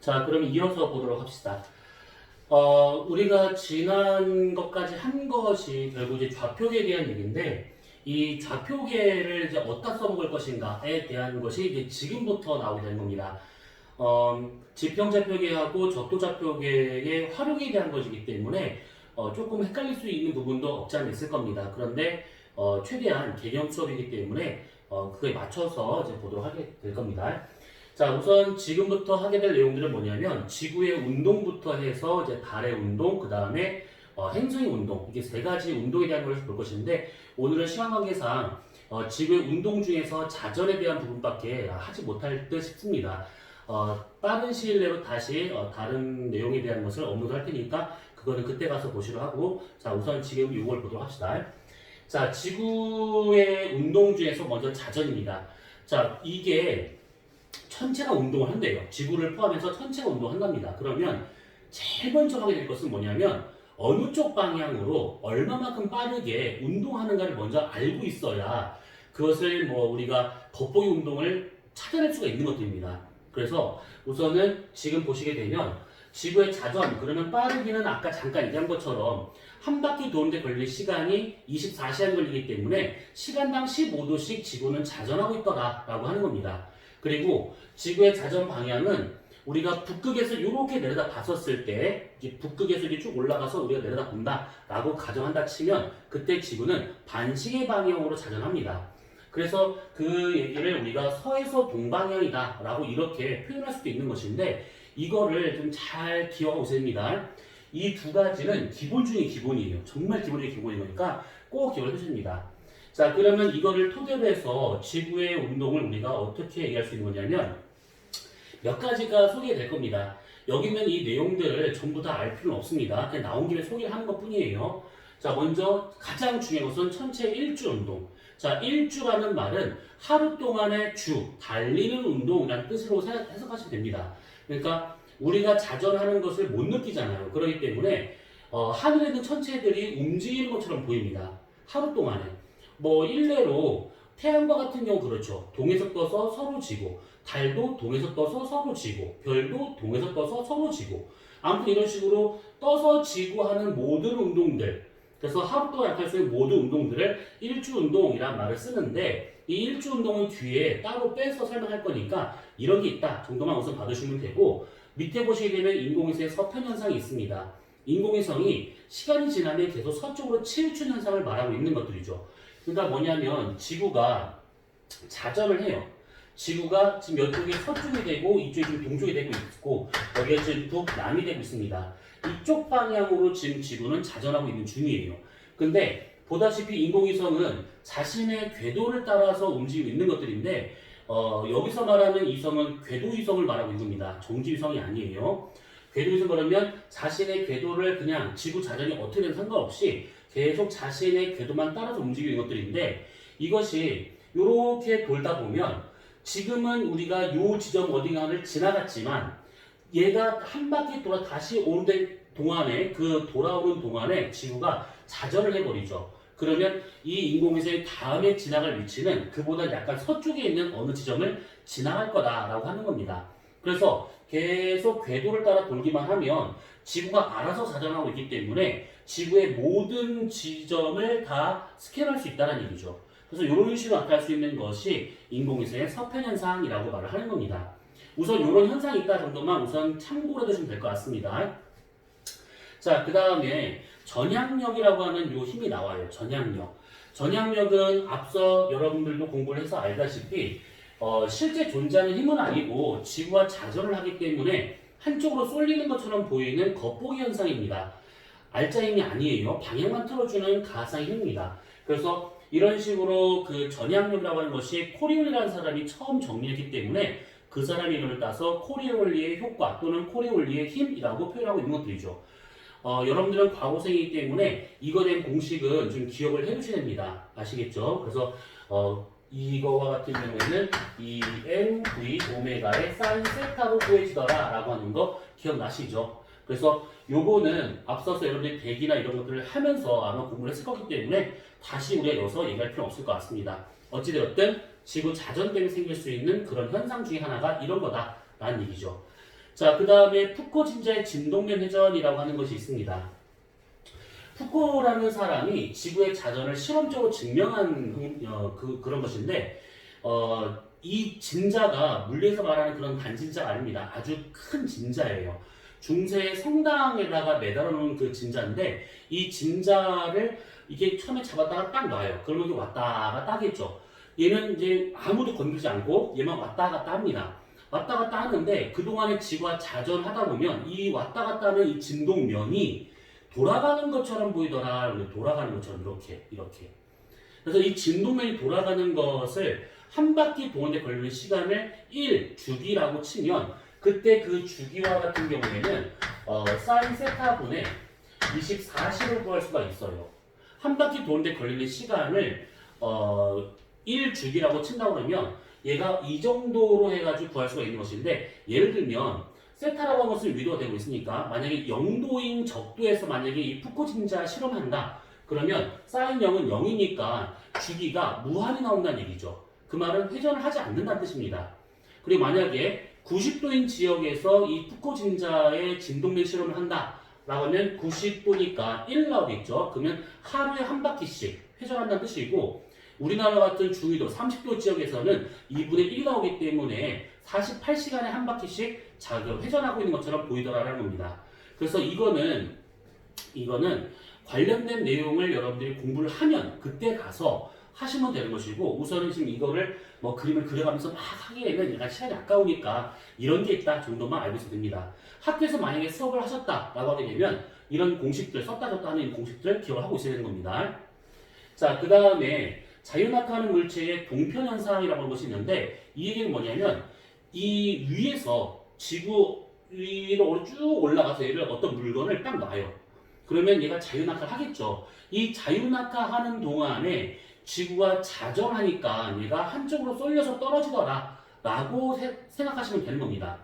자, 그럼 이어서 보도록 합시다. 우리가 지난 것까지 한 것이 결국 이제 좌표계에 대한 얘기인데, 이 좌표계를 이제 어디다 써먹을 것인가에 대한 것이 이제 지금부터 나오게 되는 겁니다. 지평좌표계하고 적도좌표계의 활용에 대한 것이기 때문에 조금 헷갈릴 수 있는 부분도 없지 않아 있을 겁니다. 그런데 최대한 개념 수업이기 때문에 그에 맞춰서 이제 보도록 하게 될 겁니다. 자, 우선 지금부터 하게 될 내용들은 뭐냐면 지구의 운동부터 해서 이제 달의 운동, 그 다음에 행성의 운동, 이게 세 가지 운동에 대한 것을 볼 것인데, 오늘은 시간 관계상 지구의 운동 중에서 자전에 대한 부분밖에 하지 못할 듯 싶습니다. 빠른 시일 내로 다시 다른 내용에 대한 것을 업로드할 테니까 그거는 그때 가서 보시로 하고, 자, 우선 지금 이걸 보도록 합시다. 자, 지구의 운동 중에서 먼저 자전입니다. 자, 이게 천체가 운동을 한대요. 지구를 포함해서 천체가 운동한답니다. 그러면 제일 먼저 하게 될 것은 뭐냐면 어느 쪽 방향으로 얼마만큼 빠르게 운동하는가를 먼저 알고 있어야 그것을 뭐 우리가 겉보기 운동을 찾아낼 수가 있는 것들입니다. 그래서 우선은 지금 보시게 되면 지구의 자전, 그러면 빠르기는 아까 잠깐 얘기한 것처럼 한 바퀴 도는데 걸릴 시간이 24시간 걸리기 때문에 시간당 15도씩 지구는 자전하고 있더라라고 하는 겁니다. 그리고 지구의 자전 방향은 우리가 북극에서 이렇게 내려다 봤었을 때 이제 북극에서 이렇게 쭉 올라가서 우리가 내려다 본다라고 가정한다 치면 그때 지구는 반시계 방향으로 자전합니다. 그래서 그 얘기를 우리가 서에서 동방향이다라고 이렇게 표현할 수도 있는 것인데, 이거를 좀 잘 기억하고 있어야 됩니다. 이 두 가지는 기본 중에 기본이에요. 정말 기본 중에 기본인 거니까 꼭 기억을 해줍니다. 자, 그러면 이거를 토대로 해서 지구의 운동을 우리가 어떻게 얘기할 수 있는 거냐면 몇 가지가 소개될 겁니다. 여기 있는 이 내용들을 전부 다 알 필요는 없습니다. 그냥 나온 김에 소개를 하는 것 뿐이에요. 자, 먼저 가장 중요한 것은 천체 일주 운동. 자, 일주라는 말은 하루 동안의 주, 달리는 운동이라는 뜻으로 해석하시면 됩니다. 그러니까 우리가 자전하는 것을 못 느끼잖아요. 그렇기 때문에 하늘에 있는 천체들이 움직이는 것처럼 보입니다. 하루 동안에. 뭐 일례로 태양과 같은 경우 그렇죠. 동에서 떠서 서로 지고, 달도 동에서 떠서 서로 지고, 별도 동에서 떠서 서로 지고, 아무튼 이런 식으로 떠서 지고 하는 모든 운동들, 그래서 하루 동안 할 수 있는 모든 운동들을 일주운동이란 말을 쓰는데, 이 일주운동은 뒤에 따로 빼서 설명할 거니까 이런 게 있다 정도만 우선 받으시면 되고, 밑에 보시게 되면 인공위성의 서편 현상이 있습니다. 인공위성이 시간이 지나면 계속 서쪽으로 치우친 현상을 말하고 있는 것들이죠. 그러니까 뭐냐면 지구가 자전을 해요. 지구가 지금 이쪽이 서쪽이 되고 이쪽이 지금 동쪽이 되고 있고, 여기가 지금 북남이 되고 있습니다. 이쪽 방향으로 지금 지구는 자전하고 있는 중이에요. 근데 보다시피 인공위성은 자신의 궤도를 따라서 움직이고 있는 것들인데, 여기서 말하는 위성은 궤도위성을 말하고 있는 겁니다. 정지위성이 아니에요. 궤도위성 그러면 자신의 궤도를 그냥 지구 자전이 어떻게 되든 상관없이 계속 자신의 궤도만 따라서 움직이는 것들인데, 이것이 이렇게 돌다 보면 지금은 우리가 요 지점 어딘가를 지나갔지만 얘가 한 바퀴 돌아 다시 오는 동안에, 그 돌아오는 동안에 지구가 자전을 해버리죠. 그러면 이 인공위성이 다음에 지나갈 위치는 그보다 약간 서쪽에 있는 어느 지점을 지나갈 거다라고 하는 겁니다. 그래서 계속 궤도를 따라 돌기만 하면 지구가 알아서 자전하고 있기 때문에 지구의 모든 지점을 다 스캔할 수 있다는 얘기죠. 그래서 이런 식으로 나타날 수 있는 것이 인공위성의 서편현상이라고 말을 하는 겁니다. 우선 이런 현상이 있다 정도만 우선 참고를 해두시면 될 것 같습니다. 자, 그 다음에 전향력이라고 하는 요 힘이 나와요. 전향력. 전향력은 앞서 여러분들도 공부를 해서 알다시피 실제 존재하는 힘은 아니고 지구와 자전을 하기 때문에 한쪽으로 쏠리는 것처럼 보이는 겉보기 현상입니다. 알짜 힘이 아니에요. 방향만 틀어주는 가상의 힘입니다. 그래서 이런 식으로 그 전향력이라고 하는 것이 코리올리라는 사람이 처음 정리했기 때문에 그 사람의 이름을 따서 코리올리의 효과 또는 코리올리의 힘이라고 표현하고 있는 것들이죠. 여러분들은 과거생이기 때문에 이거에 대한 공식은 좀 기억을 해두셔야 됩니다. 아시겠죠? 그래서 이거와 같은 경우에는 이 mv 오메가의 사인 세타로 구해지더라 라고 하는 거 기억나시죠? 그래서 요거는 앞서서 여러분들이 대기나 이런 것들을 하면서 아마 공부를 했을 거기 때문에 다시 우리가 여기서 얘기할 필요는 없을 것 같습니다. 어찌되었든 지구 자전 때문에 생길 수 있는 그런 현상 중에 하나가 이런 거다라는 얘기죠. 자, 그 다음에 푸코 진자의 진동면 회전이라고 하는 것이 있습니다. 푸코라는 사람이 지구의 자전을 실험적으로 증명한 그런 것인데 이 진자가 물리에서 말하는 그런 단진자가 아닙니다. 아주 큰 진자예요. 중세의 성당에다가 매달아 놓은 그 진자인데 이 진자를 이게 처음에 잡았다가 딱 놔요. 그러면 이게 왔다가 따겠죠. 얘는 이제 아무도 건들지 않고 얘만 왔다 갔다 합니다. 왔다 갔다 하는데 그동안에 지구와 자전하다 보면 이 왔다 갔다 하는 이 진동면이 돌아가는 것처럼 보이더라. 돌아가는 것처럼 이렇게. 그래서 이 진동면이 돌아가는 것을 한 바퀴 도는데 걸리는 시간을 1주기라고 치면 그때 그 주기와 같은 경우에는 사인 세타분의 24시를 구할 수가 있어요. 한 바퀴 도는데 걸리는 시간을 1주기라고 친다고 그러면 얘가 이 정도로 해가지고 구할 수가 있는 것인데 예를 들면 세타라고 하는 것은 위로가 되고 있으니까 만약에 0도인 적도에서 만약에 이 푸코 진자 실험한다 그러면 사인 0은 0이니까 주기가 무한히 나온다는 얘기죠. 그 말은 회전을 하지 않는다는 뜻입니다. 그리고 만약에 90도인 지역에서 이 푸코 진자의 진동면 실험을 한다 라고 하면 90도니까 1 나오겠죠. 그러면 하루에 한 바퀴씩 회전한다는 뜻이고 우리나라 같은 중위도 30도 지역에서는 2분의 1이 나오기 때문에 48시간에 한 바퀴씩 회전하고 있는 것처럼 보이더라라는 겁니다. 그래서 이거는 관련된 내용을 여러분들이 공부를 하면 그때 가서 하시면 되는 것이고 우선은 지금 이거를 뭐 그림을 그려가면서 막 하기에는 약간 시간이 아까우니까 이런 게 있다 정도만 알고 있어도 됩니다. 학교에서 만약에 수업을 하셨다라고 하게 되면 이런 공식들 썼다 줬다 하는 공식들 기억을 하고 있어야 되는 겁니다. 자, 그 다음에 자유낙하하는 물체의 동편현상이라고 하는 것이 있는데 이 얘기는 뭐냐면 이 위에서 지구 위로 쭉 올라가서 얘를 어떤 물건을 딱 놔요. 그러면 얘가 자유낙하를 하겠죠. 이 자유낙하하는 동안에 지구가 자전하니까 얘가 한쪽으로 쏠려서 떨어지더라 라고 생각하시면 되는 겁니다.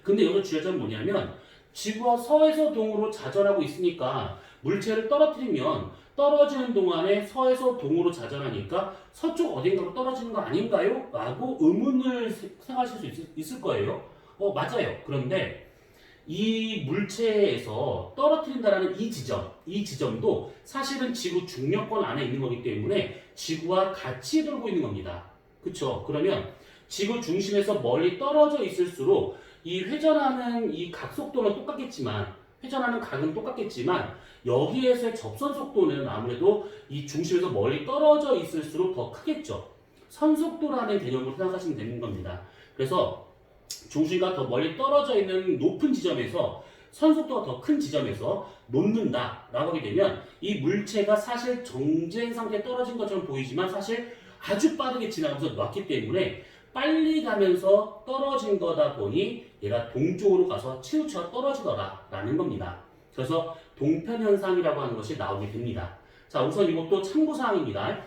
근데 여기서 주의할 점은 뭐냐면 지구가 서에서 동으로 자전하고 있으니까 물체를 떨어뜨리면 떨어지는 동안에 서에서 동으로 자전하니까 서쪽 어딘가로 떨어지는 거 아닌가요? 라고 의문을 생각하실 수 있을 거예요. 맞아요. 그런데 이 물체에서 떨어뜨린다라는 이 지점도 사실은 지구 중력권 안에 있는 거기 때문에 지구와 같이 돌고 있는 겁니다. 그쵸? 그러면 지구 중심에서 멀리 떨어져 있을수록 이 회전하는 이 각속도는 똑같겠지만 회전하는 각은 똑같겠지만 여기에서의 접선 속도는 아무래도 이 중심에서 멀리 떨어져 있을수록 더 크겠죠. 선속도라는 개념으로 생각하시면 되는 겁니다. 그래서 중심과 더 멀리 떨어져 있는 높은 지점에서 선속도가 더 큰 지점에서 놓는다 라고 하게 되면 이 물체가 사실 정지된 상태에 떨어진 것처럼 보이지만 사실 아주 빠르게 지나가면서 놨기 때문에 빨리 가면서 떨어진 거다 보니 얘가 동쪽으로 가서 치우쳐 떨어지더라 라는 겁니다. 그래서 동편현상이라고 하는 것이 나오게 됩니다. 자, 우선 이것도 참고사항입니다.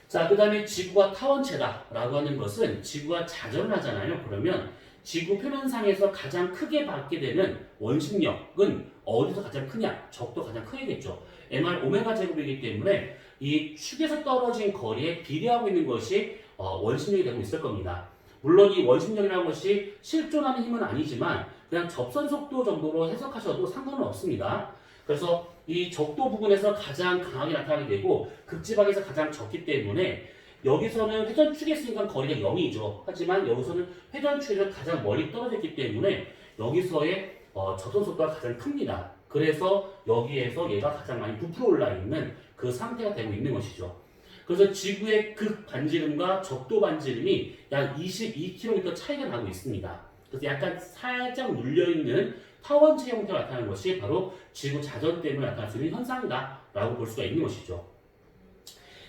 자, 그 다음에 지구가 타원체다 라고 하는 것은 지구가 자전을 하잖아요. 그러면 지구 표면상에서 가장 크게 받게 되는 원심력은 어디서 가장 크냐? 적도 가장 크겠죠. mr 오메가 제곱이기 때문에 이 축에서 떨어진 거리에 비례하고 있는 것이 원심력이 되고 있을 겁니다. 물론 이 원심력이라는 것이 실존하는 힘은 아니지만 그냥 접선 속도 정도로 해석하셔도 상관은 없습니다. 그래서 이 적도 부분에서 가장 강하게 나타나게 되고 극지방에서 가장 적기 때문에 여기서는 회전축에 있으니까 거리가 0이죠. 하지만 여기서는 회전축에서 가장 멀리 떨어졌기 때문에 여기서의 접선 속도가 가장 큽니다. 그래서 여기에서 얘가 가장 많이 부풀어 올라 있는 그 상태가 되고 있는 것이죠. 그래서 지구의 극 반지름과 적도 반지름이 약 22km 차이가 나고 있습니다. 그래서 약간 살짝 눌려있는 타원체 형태로 나타나는 것이 바로 지구 자전 때문에 나타날 수 있는 현상이다 라고 볼 수가 있는 것이죠.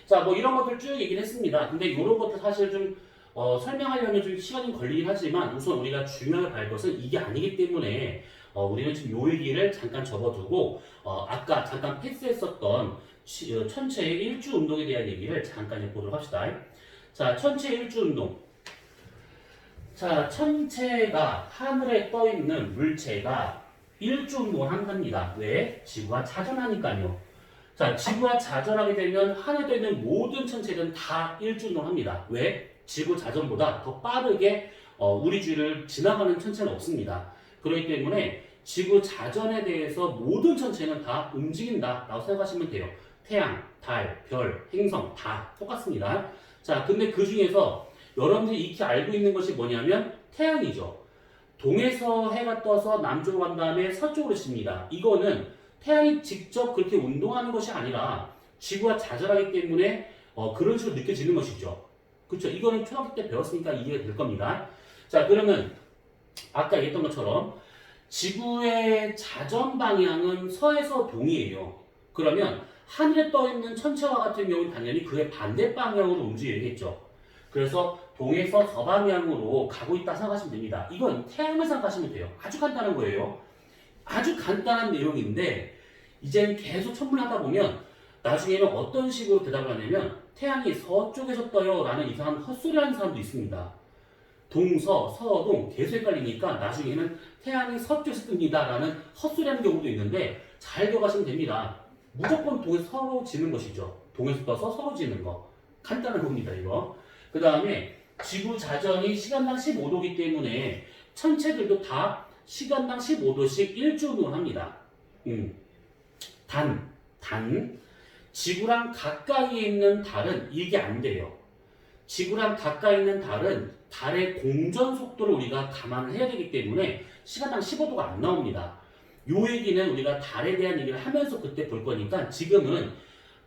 자, 뭐 이런 것들 쭉 얘기를 했습니다. 근데 이런 것들 사실 좀 설명하려면 좀 시간이 좀 걸리긴 하지만 우선 우리가 중요하게 볼 것은 이게 아니기 때문에 우리는 지금 요 얘기를 잠깐 접어두고 아까 잠깐 패스했었던 천체의 일주 운동에 대한 얘기를 잠깐 해보도록 합시다. 자, 천체의 일주 운동. 자, 천체가 하늘에 떠 있는 물체가 일주 운동을 한답니다. 왜? 지구가 자전하니까요. 자, 지구가 자전하게 되면 하늘에 떠 있는 모든 천체들은 다 일주 운동을 합니다. 왜? 지구 자전보다 더 빠르게 우리 주위를 지나가는 천체는 없습니다. 그렇기 때문에 지구 자전에 대해서 모든 천체는 다 움직인다라고 생각하시면 돼요. 태양, 달, 별, 행성 다 똑같습니다. 자, 근데 그 중에서 여러분들이 익히 알고 있는 것이 뭐냐면 태양이죠. 동에서 해가 떠서 남쪽으로 간 다음에 서쪽으로 칩니다. 이거는 태양이 직접 그렇게 운동하는 것이 아니라 지구가 자전하기 때문에 그런 식으로 느껴지는 것이죠. 그렇죠? 이거는 초등학교 때 배웠으니까 이해가 될 겁니다. 자, 그러면 아까 얘기했던 것처럼 지구의 자전 방향은 서에서 동이에요. 그러면 하늘에 떠 있는 천체와 같은 경우는 당연히 그의 반대 방향으로 움직여야겠죠. 그래서 동에서 서방향으로 가고 있다 생각하시면 됩니다. 이건 태양을 생각하시면 돼요. 아주 간단한 거예요. 아주 간단한 내용인데 이제는 계속 천문하다 보면 나중에는 어떤 식으로 대답을 하냐면 태양이 서쪽에서 떠요 라는 이상한 헛소리 하는 사람도 있습니다. 동서, 서동 계속 헷갈리니까 나중에는 태양이 서쪽에서 뜹니다 라는 헛소리 하는 경우도 있는데 잘 기억하시면 됩니다. 무조건 동에서 서로 지는 것이죠. 동에서 떠서 서로 지는 거. 간단한 겁니다, 이거. 그 다음에 지구 자전이 시간당 15도이기 때문에 천체들도 다 시간당 15도씩 일주운동을 합니다. 단, 지구랑 가까이 있는 달은 이게 안 돼요. 지구랑 가까이 있는 달은 달의 공전 속도를 우리가 감안을 해야 되기 때문에 시간당 15도가 안 나옵니다. 요 얘기는 우리가 달에 대한 얘기를 하면서 그때 볼 거니까 지금은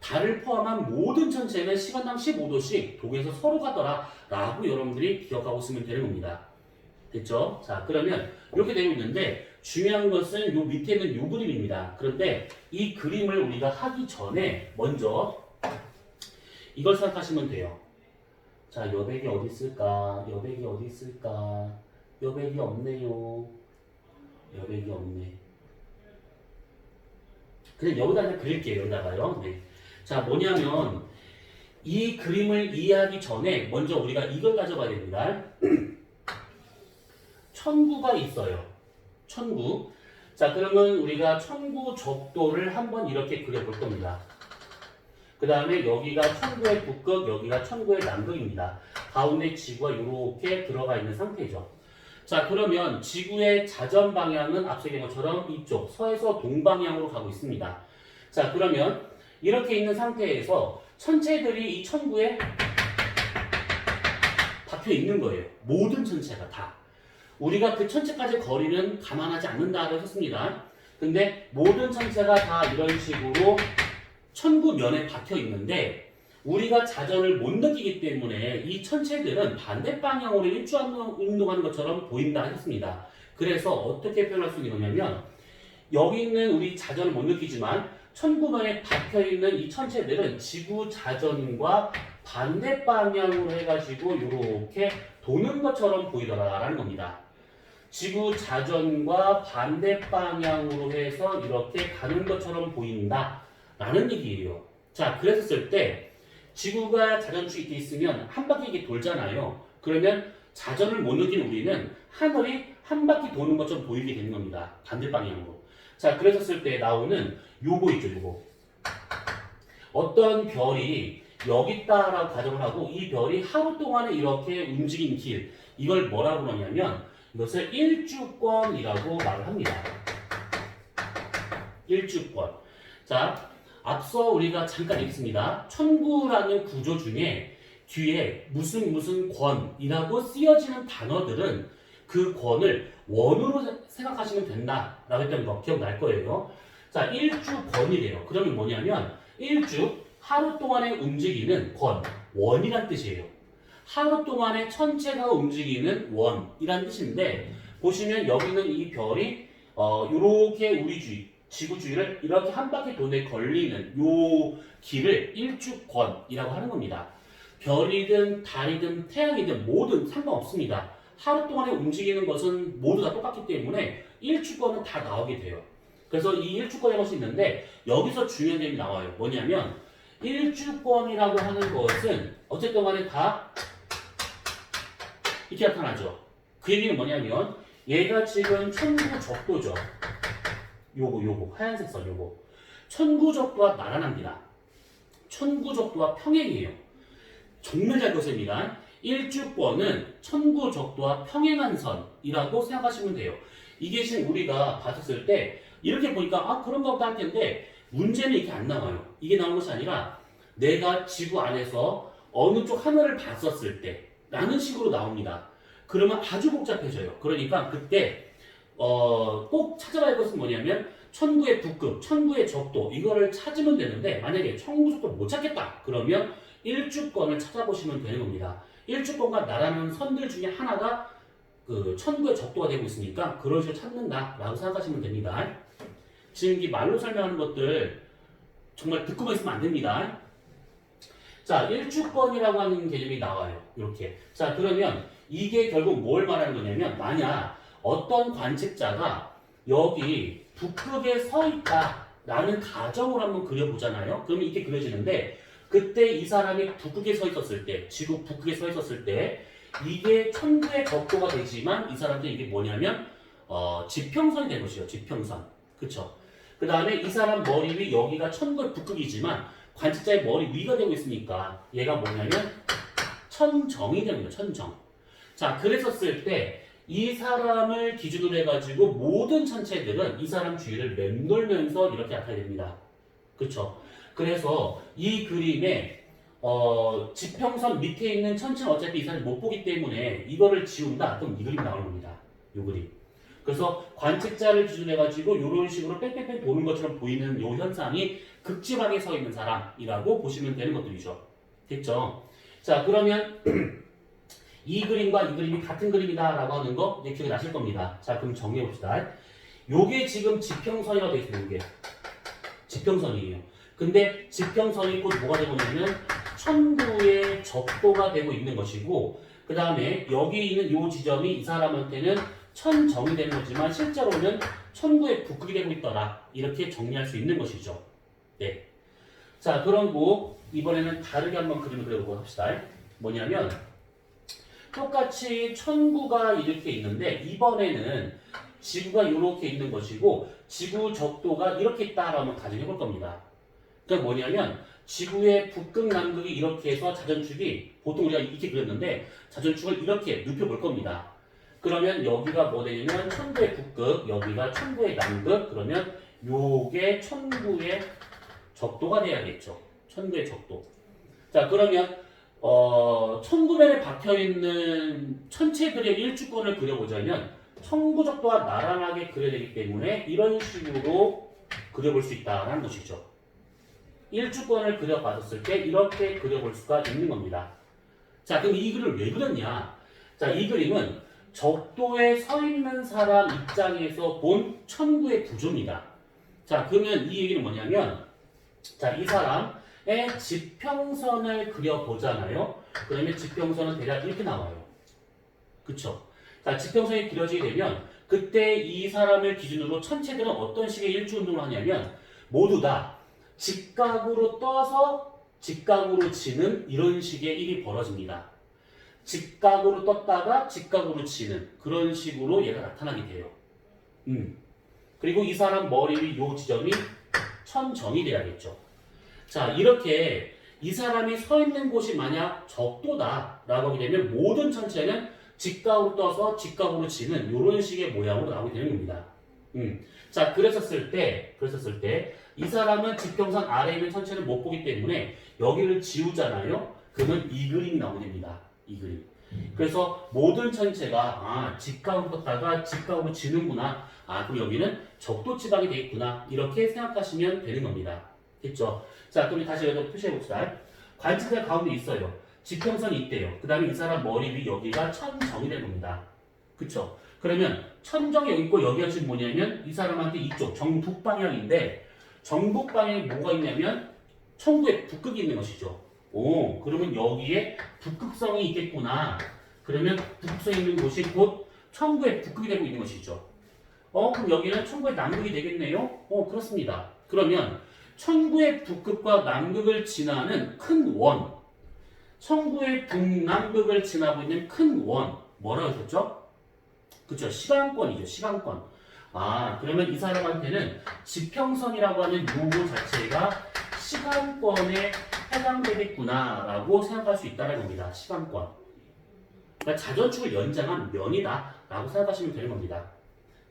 달을 포함한 모든 천체는 시간당 15도씩 동에서 서로 가더라 라고 여러분들이 기억하고 있으면 되는 겁니다. 됐죠? 자, 그러면 이렇게 되고 있는데 중요한 것은 요 밑에 있는 요 그림입니다. 그런데 이 그림을 우리가 하기 전에 먼저 이걸 생각하시면 돼요. 자, 여백이 어디 있을까? 여백이 어디 있을까? 여백이 없네요. 여백이 없네. 그냥 여기다 그냥 그릴게요. 여기다가요. 네. 자, 뭐냐면 이 그림을 이해하기 전에 먼저 우리가 이걸 가져봐야 됩니다. 천구가 있어요. 천구. 자, 그러면 우리가 천구 적도를 한번 이렇게 그려볼 겁니다. 그 다음에 여기가 천구의 북극, 여기가 천구의 남극입니다. 가운데 지구가 이렇게 들어가 있는 상태죠. 자, 그러면 지구의 자전 방향은 앞서 얘기한 것처럼 이쪽 서에서 동방향으로 가고 있습니다. 자, 그러면 이렇게 있는 상태에서 천체들이 이 천구에 박혀 있는 거예요. 모든 천체가 다. 우리가 그 천체까지 거리는 감안하지 않는다고 했습니다. 근데 모든 천체가 다 이런 식으로 천구 면에 박혀 있는데 우리가 자전을 못 느끼기 때문에 이 천체들은 반대 방향으로 일주운동하는 것처럼 보인다 했습니다. 그래서 어떻게 표현할 수 있는 거냐면 여기 있는 우리 자전을 못 느끼지만 천구면에 박혀 있는 이 천체들은 지구 자전과 반대 방향으로 해가지고 이렇게 도는 것처럼 보이더라라는 겁니다. 지구 자전과 반대 방향으로 해서 이렇게 가는 것처럼 보인다라는 얘기예요. 자, 그랬을 때 지구가 자전축이 이렇게 있으면 한 바퀴 이렇게 돌잖아요. 그러면 자전을 못 느끼는 우리는 하늘이 한 바퀴 도는 것처럼 보이게 되는 겁니다. 반대 방향으로. 자, 그랬을 때 나오는 요거 있죠, 요거. 어떤 별이 여기 있다라고 가정을 하고 이 별이 하루 동안에 이렇게 움직인 길, 이걸 뭐라고 그러냐면 이것을 일주권이라고 말을 합니다. 일주권. 자, 앞서 우리가 잠깐 얘기했습니다. 천구라는 구조 중에 뒤에 무슨 권이라고 쓰여지는 단어들은 그 권을 원으로 생각하시면 된다라고 했던 거 기억날 거예요. 자, 일주권이래요. 그러면 뭐냐면 일주, 하루 동안에 움직이는 권, 원이란 뜻이에요. 하루 동안에 천체가 움직이는 원이란 뜻인데 보시면 여기는 이 별이 요렇게 우리 지구 주위를 이렇게 한 바퀴 돈에 걸리는 요 길을 일주권이라고 하는 겁니다. 별이든 달이든 태양이든 뭐든 상관없습니다. 하루 동안에 움직이는 것은 모두 다 똑같기 때문에 일주권은 다 나오게 돼요. 그래서 이 일주권이라고 할 수 있는데 여기서 중요한 점이 나와요. 뭐냐면 일주권이라고 하는 것은 어쨌든 간에 다 이렇게 나타나죠. 그 얘기는 뭐냐면 얘가 지금 천구적도죠. 요거 하얀색 선 요거. 천구적도와 나란합니다. 천구적도와 평행이에요. 정말 잘 보십니다. 일주권은 천구적도와 평행한 선이라고 생각하시면 돼요. 이게 지금 우리가 봤었을 때 이렇게 보니까 아 그런가 보다 할 텐데 문제는 이렇게 안 나와요. 이게 나온 것이 아니라 내가 지구 안에서 어느 쪽 하나를 봤었을 때 라는 식으로 나옵니다. 그러면 아주 복잡해져요. 그러니까 그때 꼭 찾아봐야 할 것은 뭐냐면 천구의 북극, 천구의 적도 이거를 찾으면 되는데 만약에 천구 적도를 못 찾겠다 그러면 일주권을 찾아보시면 되는 겁니다. 일주권과 나라는 선들 중에 하나가 그 천구의 적도가 되고 있으니까 그런 식으로 찾는다라고 생각하시면 됩니다. 지금 이 말로 설명하는 것들 정말 듣고만 있으면 안 됩니다. 자, 일주권이라고 하는 개념이 나와요. 이렇게. 자, 그러면 이게 결국 뭘 말하는 거냐면 만약 어떤 관측자가 여기 북극에 서 있다라는 가정을 한번 그려보잖아요. 그러면 이게 그려지는데 그때 이 사람이 북극에 서 있었을 때, 지구 북극에 서 있었을 때 이게 천구의 적도가 되지만 이 사람들은 이게 뭐냐면 지평선이 된 것이에요. 지평선. 그쵸? 그 다음에 이 사람 머리 위 여기가 천구의 북극이지만 관측자의 머리 위가 되고 있으니까 얘가 뭐냐면 천정이 되는 거예요. 천정. 자, 그랬었을 때 이 사람을 기준으로 해가지고 모든 천체들은 이 사람 주위를 맴돌면서 이렇게 나타나게 됩니다. 그쵸? 그래서 이 그림에 지평선 밑에 있는 천체는 어차피 이 사람이 못 보기 때문에 이거를 지운다. 그럼 이 그림이 나오는 겁니다. 이 그림. 그래서 관측자를 기준으로 해가지고 이런 식으로 뺑뺑뺑 도는 것처럼 보이는 이 현상이 극지방에 서 있는 사람이라고 보시면 되는 것들이죠. 됐죠? 자, 그러면 이 그림과 이 그림이 같은 그림이다라고 하는 거 이제 기억이 나실 겁니다. 자, 그럼 정리해 봅시다. 요게 지금 지평선이라고 되어 있어요. 이게 지평선이에요. 근데 지평선이 곧 뭐가 되고 있냐면 천구의 적도가 되고 있는 것이고 그 다음에 여기 있는 이 지점이 이 사람한테는 천정이 되는 거지만 실제로는 천구의 북극이 되고 있더라. 이렇게 정리할 수 있는 것이죠. 네. 자, 그럼 이번에는 다르게 한번 그림을 그려보고 합시다. 뭐냐면 똑같이 천구가 이렇게 있는데 이번에는 지구가 이렇게 있는 것이고 지구 적도가 이렇게 있다라고 한번 가정해 볼 겁니다. 그러니까 뭐냐면 지구의 북극 남극이 이렇게 해서 자전축이 보통 우리가 이렇게 그렸는데 자전축을 이렇게 눕혀 볼 겁니다. 그러면 여기가 뭐 되냐면 천구의 북극, 여기가 천구의 남극, 그러면 요게 천구의 적도가 돼야겠죠. 천구의 적도. 자, 그러면 천구면에 박혀있는 천체들의 일주권을 그려보자면 천구적도와 나란하게 그려야 되기 때문에 이런 식으로 그려볼 수 있다는 것이죠. 일주권을 그려봤을 때 이렇게 그려볼 수가 있는 겁니다. 자, 그럼 이 그림을 왜 그렸냐? 자, 이 그림은 적도에 서 있는 사람 입장에서 본 천구의 구조입니다. 자, 그러면 이 얘기는 뭐냐면 자, 이 사람 지평선을 그려보잖아요. 그러면 지평선은 대략 이렇게 나와요. 그쵸? 자, 지평선이 그려지게 되면 그때 이 사람을 기준으로 천체들은 어떤 식의 일주운동을 하냐면 모두 다 직각으로 떠서 직각으로 치는 이런 식의 일이 벌어집니다. 직각으로 떴다가 직각으로 치는 그런 식으로 얘가 나타나게 돼요. 그리고 이 사람 머리 위 요 지점이 천정이 돼야겠죠. 자, 이렇게 이 사람이 서 있는 곳이 만약 적도다라고 하게 되면 모든 천체는 직각으로 떠서 직각으로 치는 이런 식의 모양으로 나오게 되는 겁니다. 자, 그랬었을 때 이 사람은 지평선 아래에 있는 천체를 못 보기 때문에 여기를 지우잖아요. 그러면 이 그림이 나오게 됩니다. 이 그림. 그래서 모든 천체가 직각으로 떴다가 직각으로 지는구나. 그럼 여기는 적도 지방이 되겠구나. 이렇게 생각하시면 되는 겁니다. 됐죠? 자, 그럼 다시 여기다 표시해 봅시다. 관측자 가운데 있어요. 지평선이 있대요. 그 다음에 이 사람 머리 위 여기가 천정이 되는 겁니다. 그쵸? 그러면 천정이 여기 있고 여기가 지금 뭐냐면 이 사람한테 이쪽 정북 방향인데 정북 방향에 뭐가 있냐면 천구의 북극이 있는 것이죠. 오, 그러면 여기에 북극성이 있겠구나. 그러면 북극성이 있는 곳이 곧 천구의 북극이 되고 있는 것이죠. 그럼 여기는 천구의 남극이 되겠네요? 그렇습니다. 그러면 천구의 북극과 남극을 지나는 큰 원, 천구의 북남극을 지나고 있는 큰 원, 뭐라고 했었죠? 그쵸, 시간권이죠, 시간권. 그러면 이 사람한테는 지평선이라고 하는 요거 자체가 시간권에 해당되겠구나라고 생각할 수 있다는 겁니다. 시간권. 그러니까 자전축을 연장한 면이다라고 생각하시면 되는 겁니다.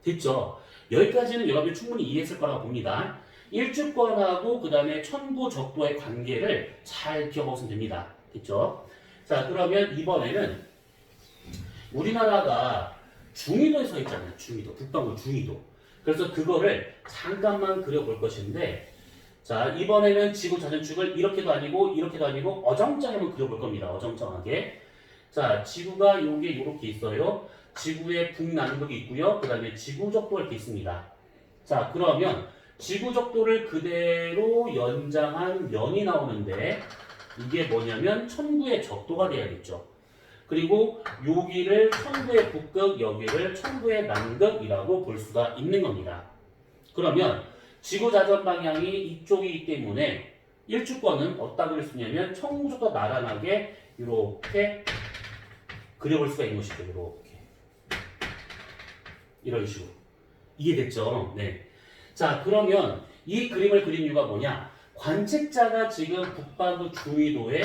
됐죠? 여기까지는 여러분이 충분히 이해했을 거라고 봅니다. 일주권하고 그 다음에 천구 적도의 관계를 잘 기억하시면 됩니다. 됐죠? 자, 그러면 이번에는 우리나라가 중위도에 서 있잖아요. 중위도. 북방구 중위도. 그래서 그거를 잠깐만 그려볼 것인데, 자, 이번에는 지구 자전축을 이렇게도 아니고 어정쩡하게 한번 그려볼 겁니다. 어정쩡하게. 자, 지구가 요게 이렇게 있어요. 지구의 북남극이 있고요. 그 다음에 지구적도가 이렇게 있습니다. 자, 그러면 지구적도를 그대로 연장한 면이 나오는데 이게 뭐냐면 천구의 적도가 돼야겠죠. 그리고 여기를 천구의 북극, 여기를 천구의 남극이라고 볼 수가 있는 겁니다. 그러면 지구 자전 방향이 이쪽이기 때문에 일주권은 어디다 그릴 수 있냐면 천구적도 나란하게 이렇게 그려볼 수가 있는 것이죠. 이렇게 이런 식으로. 이해됐죠? 네. 자, 그러면 이 그림을 그린 이유가 뭐냐? 관측자가 지금 북반구 중위도에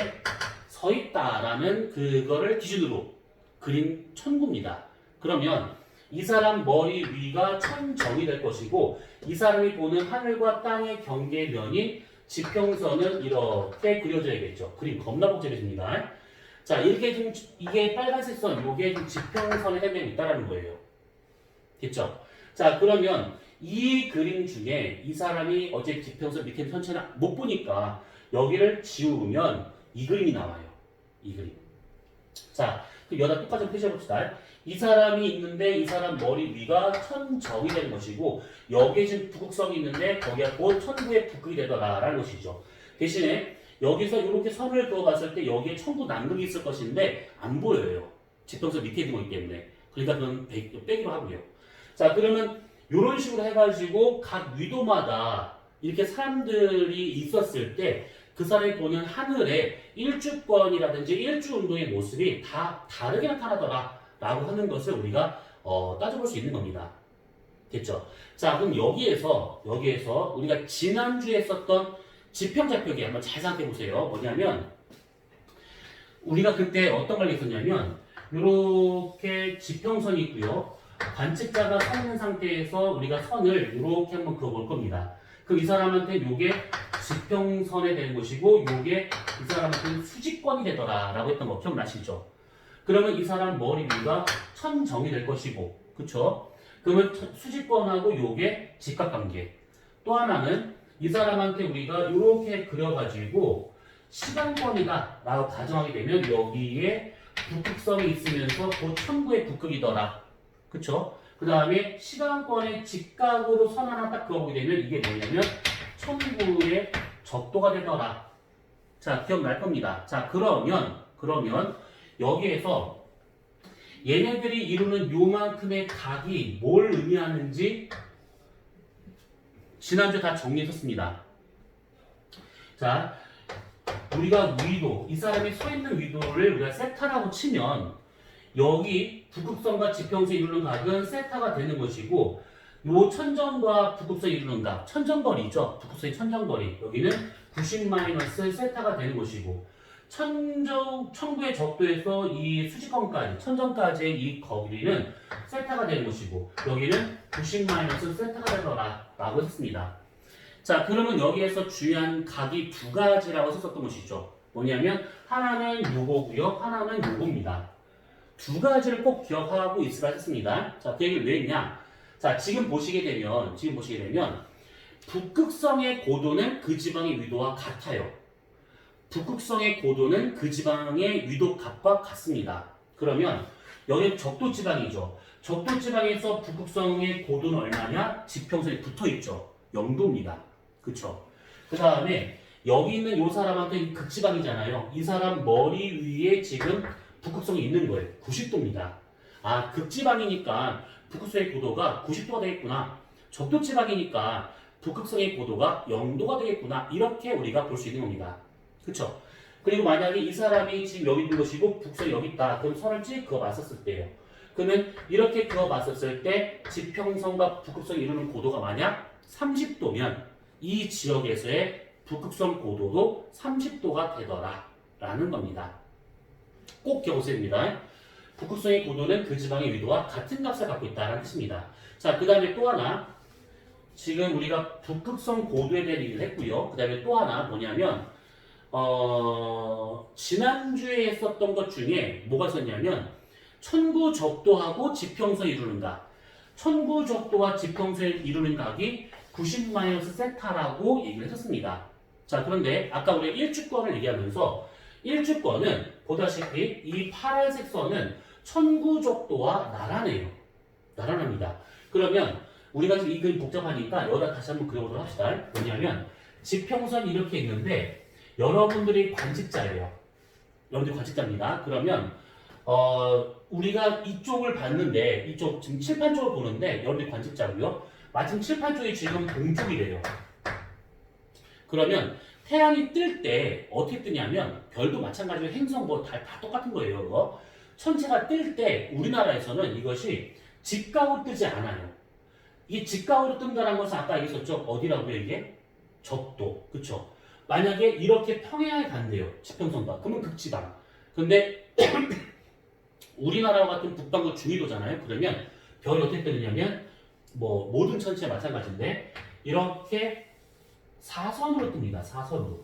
서 있다라는 그거를 기준으로 그린 천구입니다. 그러면 이 사람 머리 위가 천정이 될 것이고 이 사람이 보는 하늘과 땅의 경계면이 지평선은 이렇게 그려져야겠죠. 그림 겁나 복잡해집니다. 자, 이렇게 좀 이게 빨간색 선, 이게 좀 지평선의 해명이 있다라는 거예요. 됐죠? 자, 그러면 이 그림 중에 이 사람이 어제 지평선 밑에 선체를 못 보니까 여기를 지우면 이 그림이 나와요. 이 그림. 자, 그럼 여기다 똑같이 표시해봅시다. 이 사람이 있는데 이 사람 머리 위가 천정이 되는 것이고 여기에 지금 북극성이 있는데 거기가 곧 천구의 북극이 되더라라는 것이죠. 대신에 여기서 이렇게 선을 그어봤을 때 여기에 천구 남극이 있을 것인데 안 보여요. 지평선 밑에 있는 거기 때문에. 그러니까 그건 빼기로 하고요. 자, 그러면 이런 식으로 해가지고 각 위도마다 이렇게 사람들이 있었을 때 그 사람이 보는 하늘의 일주권이라든지 일주운동의 모습이 다 다르게 나타나더라 라고 하는 것을 우리가 따져볼 수 있는 겁니다. 됐죠? 자, 그럼 여기에서 우리가 지난주에 썼던 지평좌표기 한번 잘 생각해 보세요. 뭐냐면 우리가 그때 어떤 걸 했었냐면 이렇게 지평선이 있고요. 관측자가 서 있는 상태에서 우리가 선을 이렇게 한번 그어볼 겁니다. 그럼 이 사람한테 요게 지평선이 되는 것이고 요게 이 사람한테는 수직권이 되더라 라고 했던 거 기억나시죠? 그러면 이 사람 머리 위가 천정이 될 것이고 그쵸? 그러면 수직권하고 요게 직각관계. 또 하나는 이 사람한테 우리가 이렇게 그려가지고 시간권이다 라고 가정하게 되면 여기에 북극성이 있으면서 곧 천구의 북극이더라. 그쵸? 그 다음에 시간권의 직각으로 선 하나 딱 그어보게 되면 이게 뭐냐면 천구의 적도가 되더라. 자, 기억날 겁니다. 자, 그러면 여기에서 얘네들이 이루는 요만큼의 각이 뭘 의미하는지 지난주에 다 정리했었습니다. 자, 우리가 위도, 이 사람이 서 있는 위도를 우리가 세타라고 치면 여기 북극성과 지평선이 이루는 각은 세타가 되는 것이고 요 천정과 북극성이 이루는 각, 천정거리죠. 북극성의 천정거리. 여기는 90 마이너스 세타가 되는 것이고 천구의 적도에서 이 수직선까지, 천정까지의 이 거리는 세타가 되는 것이고 여기는 90 마이너스 세타가 되더라 라고 했습니다. 자, 그러면 여기에서 중요한 각이 두 가지라고 썼었던 것이죠. 뭐냐면 하나는 요거고요. 하나는 요겁니다. 두 가지를 꼭 기억하고 있으라 했습니다. 자, 그 얘기를 왜 했냐? 자, 지금 보시게 되면 북극성의 고도는 그 지방의 위도와 같아요. 북극성의 고도는 그 지방의 위도 값과 같습니다. 그러면 여기 적도 지방이죠. 적도 지방에서 북극성의 고도는 얼마냐? 지평선이 붙어 있죠. 0도입니다. 그쵸? 그 다음에 여기 있는 이 사람한테 극지방이잖아요. 이 사람 머리 위에 지금 북극성이 있는 거예요. 90도입니다. 아, 극지방이니까 북극성의 고도가 90도가 되겠구나. 적도지방이니까 북극성의 고도가 0도가 되겠구나. 이렇게 우리가 볼 수 있는 겁니다. 그쵸? 그리고 만약에 이 사람이 지금 여기 있는 것이고 북극성이 여기 있다. 그럼 선을 찍 그어봤었을 때예요. 그러면 이렇게 그어봤었을 때 지평선과 북극성이 이루는 고도가 만약 30도면 이 지역에서의 북극성 고도도 30도가 되더라 라는 겁니다. 꼭 기억하셔야 됩니다. 북극성의 고도는 그 지방의 위도와 같은 값을 갖고 있다는 뜻입니다. 자, 그 다음에 또 하나. 지금 우리가 북극성 고도에 대한 얘기를 했고요. 그 다음에 또 하나 뭐냐면, 지난주에 했었던 것 중에 뭐가 있었냐면, 천구적도하고 지평선 이루는가. 천구적도와 지평선을 이루는 각이 90-세타라고 얘기를 했었습니다. 자, 그런데 아까 우리가 일주권을 얘기하면서 일주권은 보다시피 이 파란색 선은 천구적도와 나란해요. 나란합니다. 그러면 우리가 지금 이 그림 복잡하니까 여기다 다시 한번 그려보도록 합시다. 뭐냐면 지평선이 이렇게 있는데 여러분들이 관측자예요. 여러분들이 관측자입니다. 그러면 우리가 이쪽을 봤는데 이쪽 지금 칠판 쪽을 보는데 여러분들이 관측자고요. 마침 칠판 쪽이 지금 동쪽이래요. 그러면 태양이 뜰 때 어떻게 뜨냐면 별도 마찬가지로 행성 뭐 다 똑같은 거예요. 그거. 천체가 뜰 때 우리나라에서는 이것이 직각으로 뜨지 않아요. 이게 직각으로 뜬다는 것은 아까 얘기했었죠. 어디라고요 이게? 적도. 그쵸? 만약에 이렇게 평행하게 간대요. 지평선과. 그러면 극지방. 근데 우리나라와 같은 북반구 중위도잖아요. 그러면 별이 어떻게 뜨느냐면 뭐 모든 천체 마찬가지인데 이렇게 사선으로 뜹니다. 사선으로.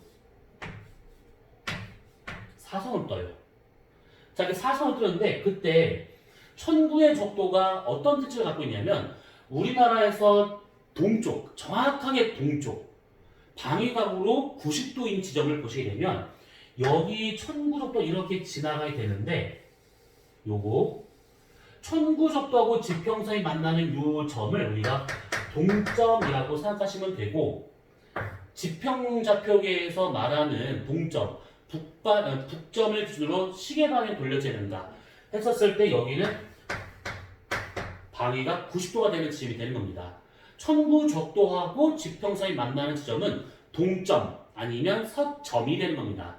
사선으로 떠요. 자, 이렇게 사선으로 뜨는데 그때 천구의 적도가 어떤 특징을 갖고 있냐면 우리나라에서 동쪽, 정확하게 동쪽 방위각으로 90도인 지점을 보시게 되면 여기 천구적도 이렇게 지나가야 되는데 요거 천구적도하고 지평선이 만나는 요 점을 우리가 동점이라고 생각하시면 되고 지평좌표계에서 말하는 동점, 북점을 기준으로 시계방에 돌려지는가 했었을 때 여기는 방위가 90도가 되는 지점이 되는 겁니다. 천구적도하고 지평선이 만나는 지점은 동점 아니면 서점이 되는 겁니다.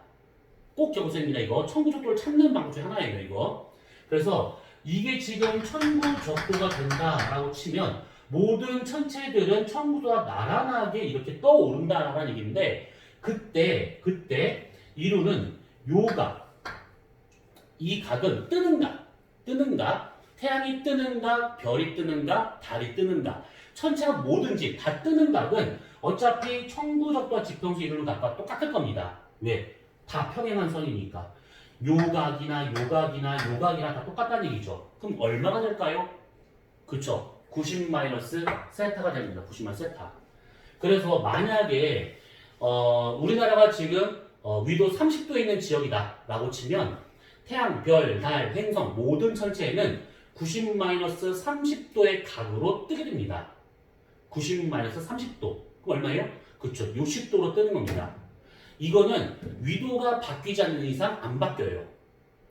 꼭 기억하셔야 됩니다. 이거 천구적도를 찾는 방법 중 하나예요. 이거. 그래서 이게 지금 천구적도가 된다라고 치면 모든 천체들은 천구도와 나란하게 이렇게 떠오른다라는 얘기인데 그때 이루는 요각 이 각은 뜨는가 태양이 뜨는가 별이 뜨는가 달이 뜨는가 천체가 뭐든지 다 뜨는 각은 어차피 천구적도와 지평선 이루는 각과 똑같을 겁니다. 왜? 다 평행한 선이니까 요각이나 다 똑같다는 얘기죠. 그럼 얼마가 될까요? 그쵸? 90-세타가 됩니다. 90-세타. 그래서 만약에 우리나라가 지금 위도 30도에 있는 지역이다 라고 치면 태양, 별, 달, 행성 모든 천체에는 90-30도의 각으로 뜨게 됩니다. 90-30도. 그럼 얼마예요? 그쵸. 60도로 뜨는 겁니다. 이거는 위도가 바뀌지 않는 이상 안 바뀌어요.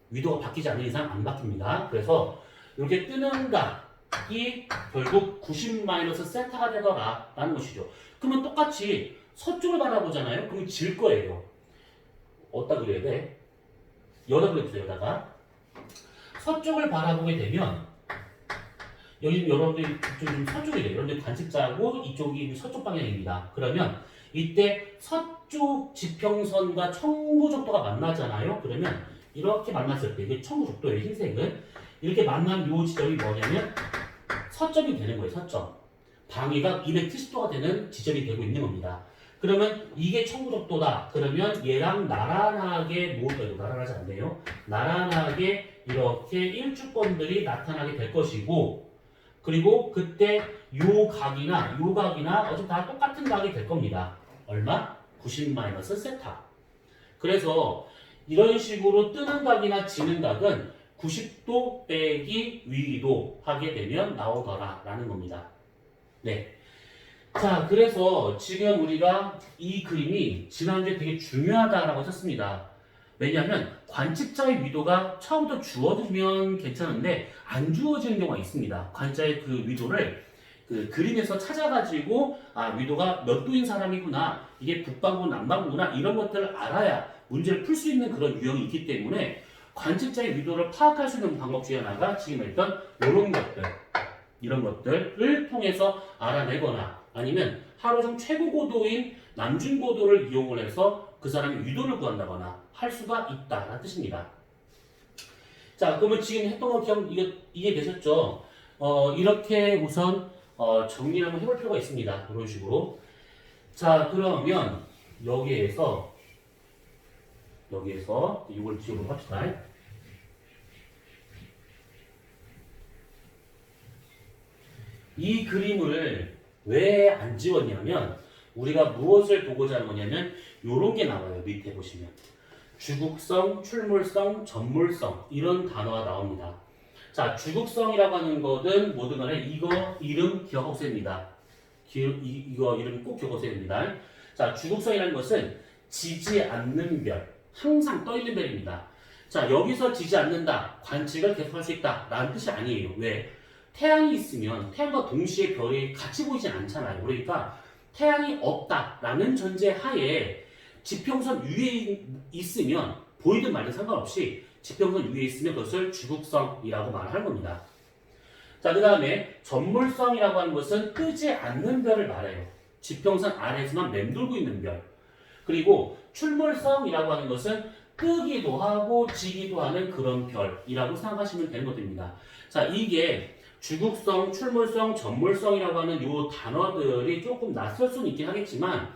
위도가 바뀌지 않는 이상 안 바뀝니다. 그래서 이렇게 뜨는 각이 결국 90-세타가 되더라 라는 것이죠. 그러면 똑같이 서쪽을 바라보잖아요. 그럼 질 거예요. 어디다 그려야 돼? 여기다 그려주세요. 여기다가 서쪽을 바라보게 되면 여기 여러분들이 좀 서쪽이래요. 여러분들 관측자고 이쪽이 서쪽 방향입니다. 그러면 이때 서쪽 지평선과 천구적도가 만나잖아요. 그러면 이렇게 만났을 때 이게 천구적도예요. 흰색은 이렇게 만난 요 지점이 뭐냐면 서점이 되는 거예요. 서점. 방위가 270도가 되는 지점이 되고 있는 겁니다. 그러면 이게 천구적도다. 그러면 얘랑 나란하게 나란하지 않네요. 나란하게 이렇게 일주권들이 나타나게 될 것이고 그리고 그때 요 각이나 어차피 다 똑같은 각이 될 겁니다. 얼마? 90-세타. 그래서 이런 식으로 뜨는 각이나 지는 각은 90도 빼기 위도 하게 되면 나오더라 라는 겁니다. 네. 자, 그래서 지금 우리가 이 그림이 지난주에 되게 중요하다라고 했었습니다. 왜냐하면 관측자의 위도가 처음부터 주어지면 괜찮은데 안 주어지는 경우가 있습니다. 관측자의 그 위도를 그 그림에서 찾아가지고 위도가 몇 도인 사람이구나 이게 북반구 남반구구나 이런 것들을 알아야 문제를 풀 수 있는 그런 유형이 있기 때문에 관측자의 위도를 파악할 수 있는 방법 중에 하나가 지금 했던 이런 것들을 통해서 알아내거나 아니면 하루 중 최고 고도인 남중 고도를 이용을 해서 그 사람의 위도를 구한다거나 할 수가 있다라는 뜻입니다. 자, 그러면 지금 했던 거 이해되셨죠? 이렇게 우선 정리를 한번 해볼 필요가 있습니다. 이런 식으로. 자, 그러면 여기에서 이걸 지우도록 합시다. 이 그림을 왜 안 지웠냐면 우리가 무엇을 보고자 하는 거냐면 요런 게 나와요. 밑에 보시면 주국성, 출몰성, 전몰성 이런 단어가 나옵니다. 자, 주국성이라고 하는 것은 뭐든 간에 이거 이름 기억하셔야 됩니다. 이거 이름 꼭 기억하셔야 됩니다. 자, 주국성이라는 것은 지지 않는 별, 항상 떠 있는 별입니다. 자, 여기서 지지 않는다, 관측을 계속할 수 있다 라는 뜻이 아니에요. 왜? 태양이 있으면 태양과 동시에 별이 같이 보이진 않잖아요. 그러니까 태양이 없다라는 전제 하에 지평선 위에 있으면 보이든 말든 상관없이 지평선 위에 있으면 그것을 주국성이라고 말하는 겁니다. 자, 그 다음에 전몰성이라고 하는 것은 뜨지 않는 별을 말해요. 지평선 아래에서만 맴돌고 있는 별. 그리고 출몰성이라고 하는 것은 뜨기도 하고 지기도 하는 그런 별이라고 생각하시면 되는 것입니다. 자, 이게 주국성, 출몰성, 전몰성이라고 하는 이 단어들이 조금 낯설 수는 있긴 하겠지만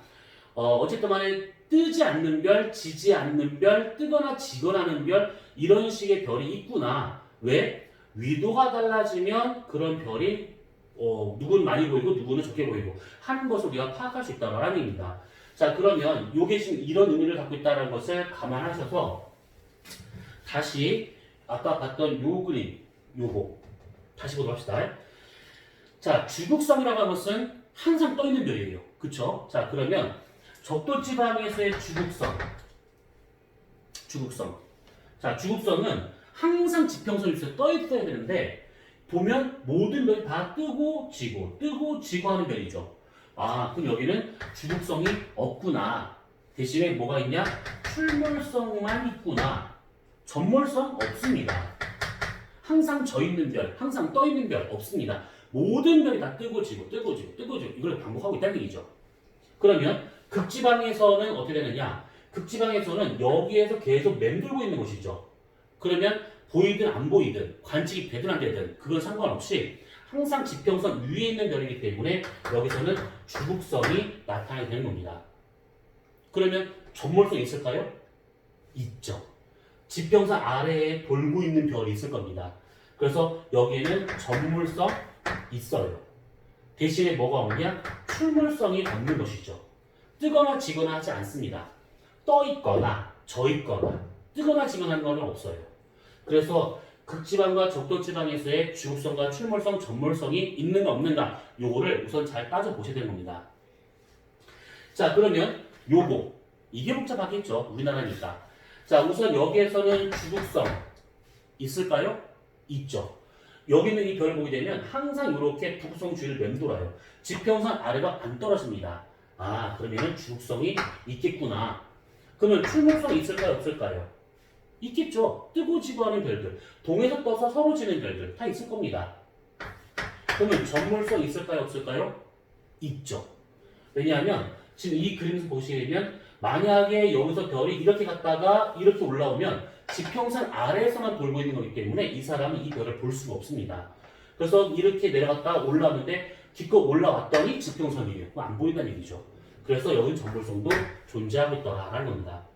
어쨌든 간에 뜨지 않는 별, 지지 않는 별, 뜨거나 지거나 하는 별 이런 식의 별이 있구나. 왜? 위도가 달라지면 그런 별이 누구는 많이 보이고 누구는 적게 보이고 하는 것을 우리가 파악할 수 있다는 얘기입니다. 자, 그러면 요게 지금 이런 의미를 갖고 있다는 것을 감안하셔서 다시 아까 봤던 요 그림, 요거 다시 보도록 합시다. 자, 주국성이라고 하는 것은 항상 떠 있는 별이에요. 그쵸? 자, 그러면 적도지방에서의 주국성. 자, 주국성은 항상 지평선 위에 떠 있어야 되는데 보면 모든 별이 다 뜨고 지고 하는 별이죠. 아, 그럼 여기는 주국성이 없구나. 대신에 뭐가 있냐? 출몰성만 있구나. 전몰성 없습니다. 항상 져 있는 별, 항상 떠 있는 별 없습니다. 모든 별이 다 뜨고 지고 이걸 반복하고 있다는 얘기죠. 그러면 극지방에서는 어떻게 되느냐? 극지방에서는 여기에서 계속 맴돌고 있는 것이죠. 그러면 보이든 안 보이든 관측이 되든 안 되든 그건 상관없이 항상 지평선 위에 있는 별이기 때문에 여기서는 주국성이 나타나게 되는 겁니다. 그러면 전몰성이 있을까요? 있죠. 지평선 아래에 돌고 있는 별이 있을 겁니다. 그래서 여기에는 전몰성 있어요. 대신에 뭐가 없냐? 출몰성이 없는 것이죠. 뜨거나 지거나 하지 않습니다. 떠 있거나 져 있거나 뜨거나 지거나 하는 건 없어요. 그래서 극지방과 적도지방에서의 주국성과 출몰성, 전몰성이 있는가 없는가 요거를 우선 잘 따져보셔야 되는 겁니다. 자, 그러면 요거 이게 복잡하겠죠. 우리나라니까. 자, 우선 여기에서는 주국성 있을까요? 있죠. 여기 있는 이 별을 보게 되면 항상 이렇게 북극성 주위를 맴돌아요. 지평선 아래로 안 떨어집니다. 아, 그러면 주국성이 있겠구나. 그러면 출몰성이 있을까요? 없을까요? 있겠죠. 뜨고 지고 하는 별들, 동에서 떠서 서로 지는 별들 다 있을 겁니다. 그러면 전몰성 있을까요? 없을까요? 있죠. 왜냐하면 지금 이 그림에서 보시면 만약에 여기서 별이 이렇게 갔다가 이렇게 올라오면 지평선 아래에서만 돌고 있는 거기 때문에 이 사람은 이 별을 볼 수가 없습니다. 그래서 이렇게 내려갔다가 올라왔는데 기껏 올라왔더니 지평선이에요. 안 보인다는 얘기죠. 그래서 여기 전몰성도 존재하고 있더라라는 겁니다.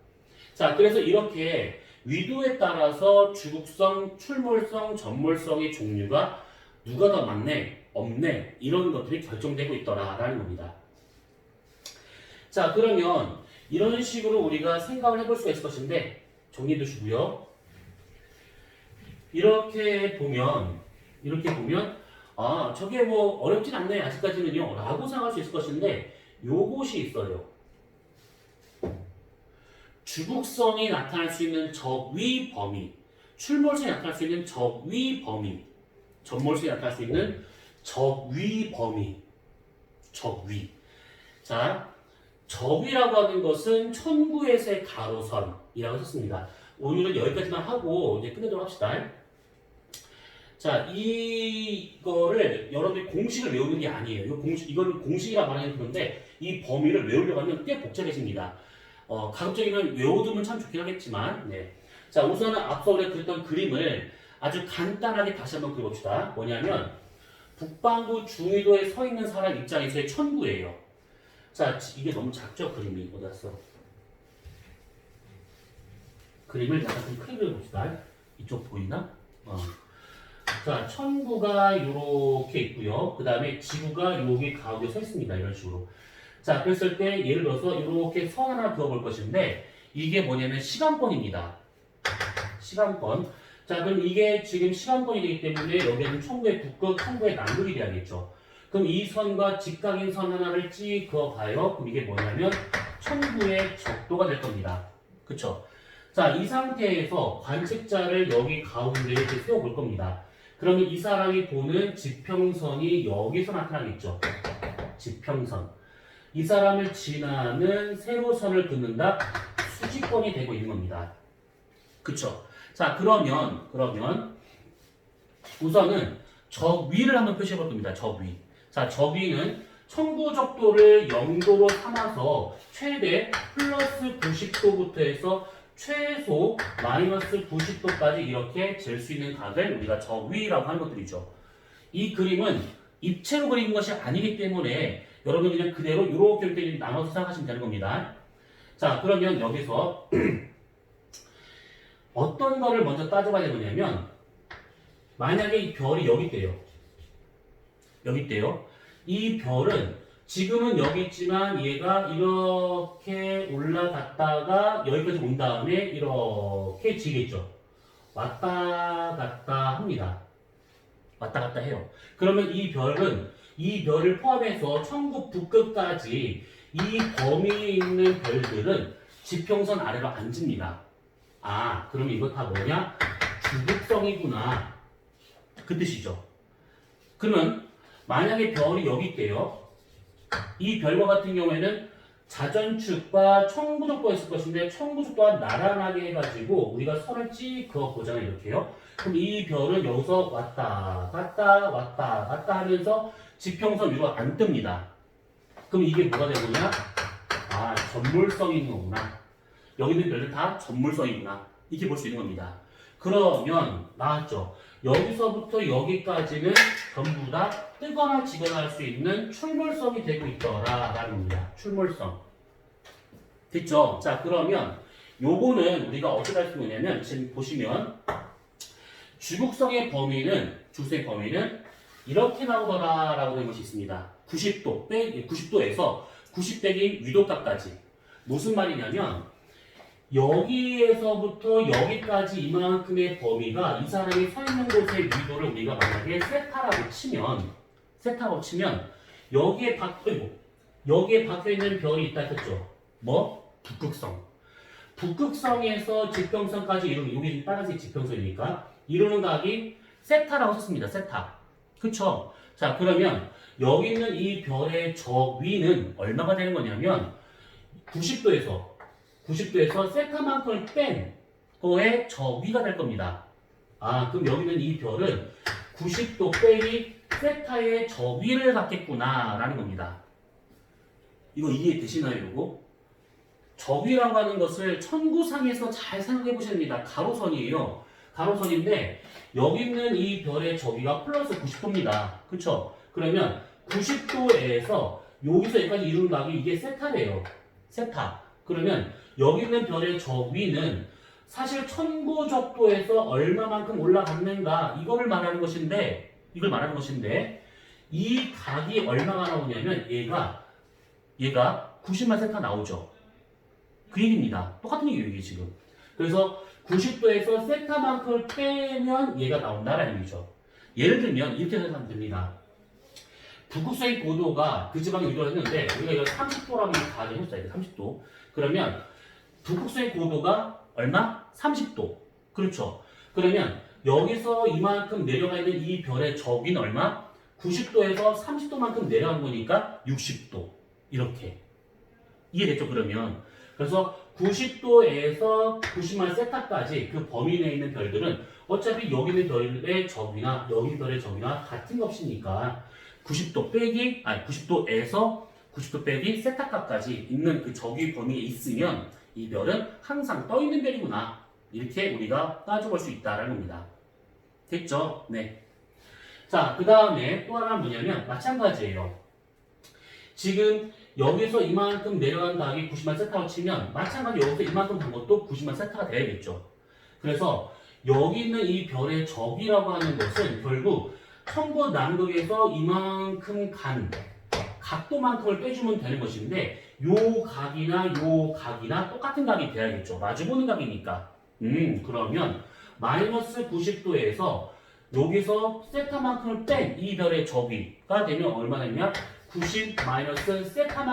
자, 그래서 이렇게 위도에 따라서 주국성, 출몰성, 전몰성의 종류가 누가 더 많네, 없네 이런 것들이 결정되고 있더라라는 겁니다. 자, 그러면 이런 식으로 우리가 생각을 해볼 수가 있을 것인데 정리해 두시고요. 이렇게 보면 아, 저게 뭐 어렵진 않네 아직까지는요 라고 생각할 수 있을 것인데 요것이 있어요. 주국성이 나타날 수 있는 적위 범위, 출몰성이 나타날 수 있는 적위 범위, 전몰성이 나타날 수 있는 적위 범위, 적위. 자, 적위라고 하는 것은 1900의 가로선이라고 했습니다. 오늘은 여기까지만 하고 이제 끝내도록 합시다. 자, 이거를 여러분들이 공식을 외우는 게 아니에요. 이건 공식이라 말하는 건데 이 범위를 외우려고 하면 꽤 복잡해집니다. 가급적이면 외워두면 참 좋긴 하겠지만, 네. 자, 우선은 앞서 우리가 그렸던 그림을 아주 간단하게 다시 한번 그려봅시다. 뭐냐면 북반구 중위도에 서 있는 사람 입장에서의 천구예요. 자, 이게 너무 작죠? 그림이. 어디 갔어? 그림을 약간 좀 크게 그려봅시다. 이쪽 보이나? 자, 천구가 이렇게 있고요. 그 다음에 지구가 여기 가운데 서 있습니다. 이런 식으로. 자, 그랬을 때 예를 들어서 이렇게 선 하나 그어볼 것인데 이게 뭐냐면 시간권입니다. 시간권. 자, 그럼 이게 지금 시간권이 되기 때문에 여기에는 천구의 북극, 천구의 남극이 돼야겠죠. 그럼 이 선과 직각인 선 하나를 찍 그어봐요. 그럼 이게 뭐냐면 천구의 적도가 될 겁니다. 그쵸? 자, 이 상태에서 관측자를 여기 가운데에 이렇게 세워볼 겁니다. 그러면 이 사람이 보는 지평선이 여기서 나타나겠죠. 지평선. 이 사람을 지나는 세로선을 긋는다. 수직권이 되고 있는 겁니다. 그쵸? 자, 그러면 우선은 저 위를 한번 표시해 볼 겁니다. 저 위. 자, 저 위는 청구적도를 0도로 삼아서 최대 플러스 90도부터 해서 최소 마이너스 90도까지 이렇게 잴 수 있는 각을 우리가 저 위라고 하는 것들이죠. 이 그림은 입체로 그린 것이 아니기 때문에 여러분 그냥 그대로 이렇게 나눠서 생각하시면 되는 겁니다. 자, 그러면 여기서 어떤 거를 먼저 따져봐야 되느냐면 만약에 이 별이 여기 있대요. 여기 있대요. 이 별은 지금은 여기 있지만 얘가 이렇게 올라갔다가 여기까지 온 다음에 이렇게 지겠죠. 왔다 갔다 합니다. 왔다 갔다 해요. 그러면 이 별을 포함해서 천국 북극까지 이 범위에 있는 별들은 지평선 아래로 앉습니다. 아, 그러면 이거 다 뭐냐? 주극성이구나. 그 뜻이죠. 그러면 만약에 별이 여기 있대요. 이 별과 같은 경우에는 자전축과 청구적도가 있을 것인데 청구적도가 나란하게 해가지고 우리가 선을 찍 그어보잖아요. 이렇게요. 그럼 이 별은 여기서 왔다 갔다 왔다 갔다 하면서 지평선 위로 안 뜹니다. 그럼 이게 뭐가 되느냐? 아, 전몰성이 있는 거구나. 여기 있는 별들 다 전몰성이구나. 이렇게 볼 수 있는 겁니다. 그러면 나왔죠. 여기서부터 여기까지는 전부 다 뜨거나 지거나 할 수 있는 출몰성이 되고 있더라라는 겁니다. 출몰성. 됐죠? 자, 그러면 요거는 우리가 어떻게 할 수 있냐면 지금 보시면 주극성의 범위는 주수의 범위는 이렇게 나오더라라고 된 것이 있습니다. 90도에서 90 빼기 위도각까지. 무슨 말이냐면 여기에서부터 여기까지 이만큼의 범위가 이 사람이 서 있는 곳의 위도를 우리가 만약에 세타라고 치면 여기에 박혀 있는 별이 있다 했죠. 뭐? 북극성. 북극성에서 지평선까지 이루는 여기 빨간색 지평선이니까 이루는 각이 세타라고 썼습니다. 세타. 그쵸? 자, 그러면 여기 있는 이 별의 저 위는 얼마가 되는 거냐면 90도에서 세타만큼을 뺀 거에 저 위가 될 겁니다. 아, 그럼 여기는 이 별은 90도 빼기 세타의 저 위를 갖겠구나 라는 겁니다. 이거 이해되시나요, 이거? 저 위라고 하는 것을 천구상에서 잘 생각해 보셔야 됩니다. 가로선이에요. 가로선인데 여기 있는 이 별의 저 위가 플러스 90도입니다. 그쵸? 그러면 90도에서 여기서 여기까지 이루는 각이 이게 세타래요. 세타. 그러면 여기 있는 별의 저 위는 사실 천구적도에서 얼마만큼 올라갔는가 이걸 말하는 것인데 이 각이 얼마가 나오냐면 얘가 90만 세타 나오죠. 그 얘기입니다. 똑같은 얘기예요, 이게 지금. 그래서 90도에서 세타만큼을 빼면 얘가 나온다라는 얘기죠. 예를 들면 이렇게 생각하면 됩니다. 북극성의 고도가 그 지방에 이루어졌는데 우리가 이걸 30도라고 가정했어요. 30도. 그러면 북극성의 고도가 얼마? 30도. 그렇죠. 그러면 여기서 이만큼 내려가 있는 이 별의 적인 얼마? 90도에서 30도만큼 내려간 거니까 60도. 이렇게. 이해됐죠? 그러면. 그래서 90도에서 90만 세타까지 그 범위 내에 있는 별들은 어차피 여기 있는 별의 적이나 여기 있는 별의 적이나 같은 값이니까 90도에서 90도 빼기 세타값까지 있는 그 적위 범위에 있으면 이 별은 항상 떠 있는 별이구나. 이렇게 우리가 따져볼 수 있다라는 겁니다. 됐죠? 네. 자, 그 다음에 또 하나 뭐냐면 마찬가지예요. 지금 여기서 이만큼 내려간 각이 90만 세타로 치면 마찬가지로 여기서 이만큼 간 것도 90만 세타가 돼야겠죠. 그래서 여기 있는 이 별의 적이라고 하는 것은 결국 선거 남극에서 이만큼 간 각도만큼을 빼주면 되는 것인데 요 각이나 똑같은 각이 돼야겠죠. 마주보는 각이니까. 그러면 마이너스 90도에서 여기서 세타만큼을 뺀 이 별의 저기가 되면 얼마나 되냐? 90 마이너스 세타만큼